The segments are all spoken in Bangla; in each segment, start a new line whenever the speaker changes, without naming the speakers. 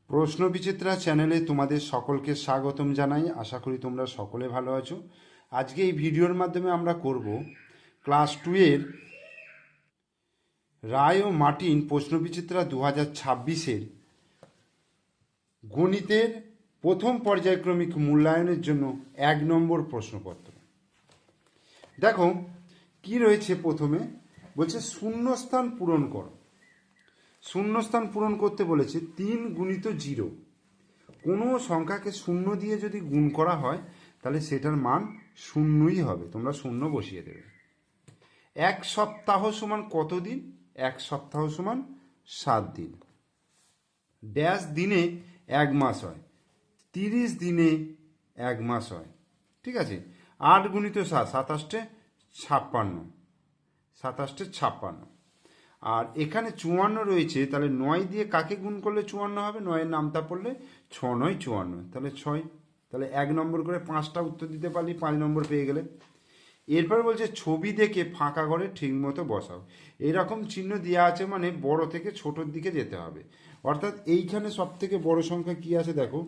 প্রশ্নবিচিত্রা চ্যানেলে তোমাদের সকলকে স্বাগতম জানাই। আশা করি তোমরা সকলে ভালো আছো। আজকে এই ভিডিওর মাধ্যমে আমরা করব ক্লাস 2 এর রায় ও মার্টিন প্রশ্নবিচিত্রা 2026-এর গণিতের প্রথম পর্যায়ক্রমিক মূল্যায়নের জন্য 1 নম্বর প্রশ্নপত্র। দেখো কি রয়েছে। প্রথমে বলছে শূন্যস্থান পূরণ করো। শূন্যস্থান পূরণ করতে বলেছে 3 গুণিত 0। কোনো সংখ্যাকে শূন্য দিয়ে যদি গুণ করা হয় তাহলে সেটার মান শূন্যই হবে। তোমরা শূন্য বসিয়ে দেবে। 1 সপ্তাহ সমান কত দিন? 1 সপ্তাহ সমান 7 দিন। ড্যাশ দিনে 1 মাস হয়, 30 দিনে 1 মাস হয়। ঠিক আছে। 8 গুণিত 7, 27 56, 27 56। আর এখানে 54 রয়েছে, তাহলে 9 দিয়ে কাকে গুণ করলে 54 হবে? 9-এর নামতা পড়লে 6 9 54, তাহলে 6। তাহলে 1 নম্বর করে 5টা উত্তর দিতে পারলি, 5 নম্বর পেয়ে গেলে। এরপর বলছে ছবি দেখে ফাঁকা ঘরে ঠিক মতো বসাও। এরকম চিহ্ন দেওয়া আছে মানে বড় থেকে ছোটোর দিকে যেতে হবে। অর্থাৎ এইখানে সব থেকে বড় সংখ্যা কি আছে দেখো,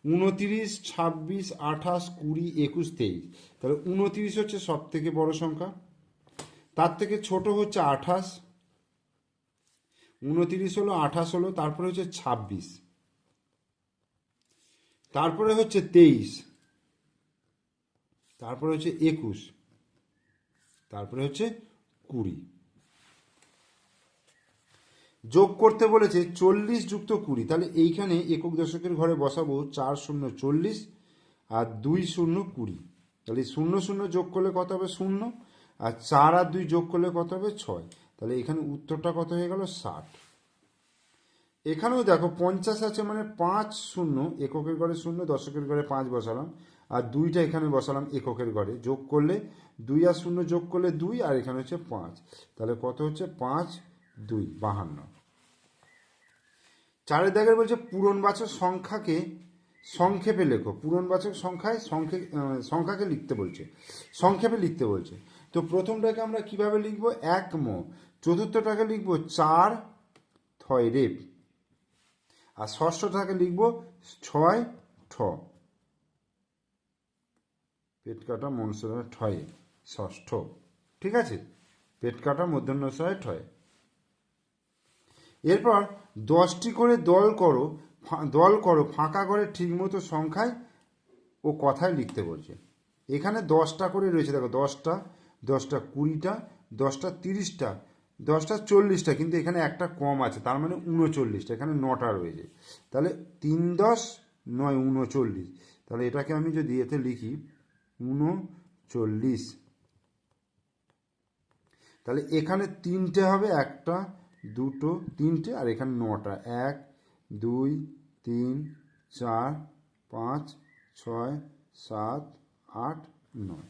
29, 26, 28, 20, 21, 23। তাহলে 29 হচ্ছে সব থেকে বড় সংখ্যা, তার থেকে ছোট হচ্ছে 28। 29 হলো, 28 হলো, তারপরে হচ্ছে 26, তারপরে হচ্ছে 23, তারপরে হচ্ছে 21, তারপরে হচ্ছে 20। যোগ করতে বলেছে 40 যুক্ত 20। তাহলে এইখানে একক দশকের ঘরে বসাবো 4 0 40 আর 2 0 20। তাহলে 0 0 যোগ করলে কত হবে? 0। আর 4 আর 2 যোগ করলে কত হবে? 6। তাহলে এখানে উত্তরটা কত হয়ে গেল? 60। এখানেও দেখো 50 আছে মানে 5 0, এককের ঘরে 0, দশকের ঘরে 5 বসালাম, আর 2টা এখানে বসালাম এককের ঘরে। যোগ করলে 2 আর 0 যোগ করলে 2, আর এখানে হচ্ছে 5। তাহলে কত হচ্ছে? 5 2 52। 4 দাগের বলছে পূরণবাচক সংখ্যাকে সংক্ষেপে লেখো। পূরণবাচক সংখ্যাকে লিখতে বলছে, সংক্ষেপে লিখতে বলছে। তো প্রথমটাকে আমরা কিভাবে লিখবো? 1 ম। চতুর্থটাকে লিখবো 4 থয় রেপ। আর ষষ্ঠটাকে লিখবো 6 ঠ। পেট কাটা মনসরে ঠয়ে, ষষ্ঠ। ঠিক আছে, পেট কাটা মূর্ধন্যস্বয়ে ঠয়ে। এরপর 10টি করে দল করো ফাঁকা করে ঠিকমতো সংখ্যায় ও কথায় লিখতে বলছে। এখানে 10টা করে রয়েছে দেখো, 10টা 10টা 20টা 10টা 30টা 10টা 40টা, কিন্তু এখানে একটা কম আছে, তার মানে 39টা। এখানে 9টা রয়েছে। তাহলে 3 10 9 39। তাহলে এটাকে আমি যদি এতে লিখি 39, তাহলে এখানে 3টে হবে, 1টা 2টো 3টে, আর এখানে 9টা 1 2 3 4 5 6 7 8 9।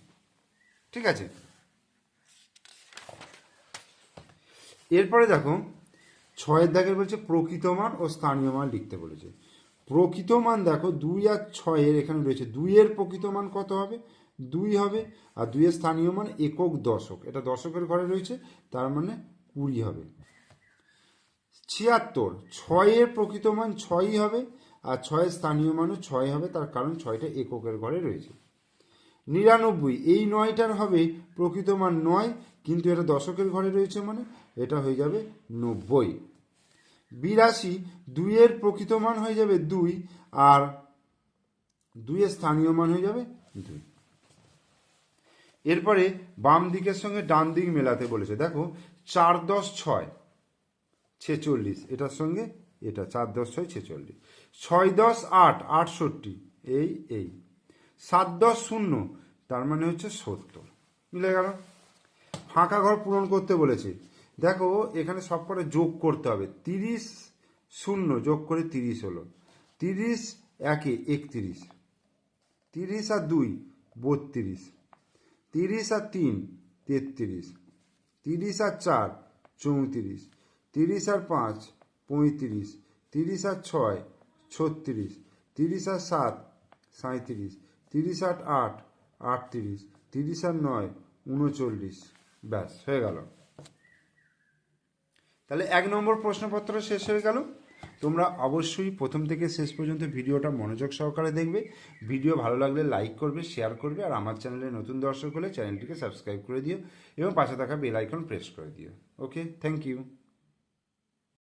ঠিক আছে। এরপরে দেখো 6-এর দাগের বলছে প্রকৃত মান ও স্থানীয় মান লিখতে বলেছে। প্রকৃত মান দেখো 2 আর 6-এর এখানে রয়েছে। 2-এর প্রকৃত মান কত হবে? 2 হবে। আর 2-এর স্থানীয় মান একক দশক, এটা দশকের ঘরে রয়েছে, তার মানে 20 হবে। 76, 6-এর প্রকৃত মান 6ই হবে, আর 6-এর স্থানীয় মানও 6 হবে, তার কারণ 6টা এককের ঘরে রয়েছে। 99, এই 9টার হবে প্রকৃত মান 9, কিন্তু এটা দশকের ঘরে রয়েছে মানে এটা হয়ে যাবে 90। 82, 2-এর প্রকৃত মান হয়ে যাবে 2, আর 2-এর স্থানীয় মান হয়ে যাবে 2। এরপরে বাম দিকের সঙ্গে ডান দিক মেলাতে বলেছে। দেখো 4 10 6 46, এটার সঙ্গে এটা 4 10 6 46। 6 10 8 68, এই 7 10 0, তার মানে হচ্ছে 70। মিলে গেল। ফাঁকা ঘর পূরণ করতে বলেছে। দেখো এখানে সব করে যোগ করতে হবে। 30 0 যোগ করে 30 হলো, 30 1 31, 30 আর 2 32, 30 আর 3 33, 30 আর 4 34, 30 আর 5 35, 30 আর 6 36, 30 আর 7 37, 30 আর 8 38, 30 আর 9 39। ব্যাস হয়ে গেল। তাহলে 1 নম্বর প্রশ্নপত্র শেষ হয়ে গেল। তোমরা অবশ্যই প্রথম থেকে শেষ পর্যন্ত ভিডিওটা মনোযোগ সহকারে দেখবে। ভিডিও ভালো লাগলে লাইক করবে, শেয়ার করবে, আর আমার চ্যানেলে নতুন দর্শক হলে চ্যানেলটিকে সাবস্ক্রাইব করে দিও এবং পাশে থাকা বেল আইকন প্রেস করে দিও। ওকে, থ্যাংক ইউ।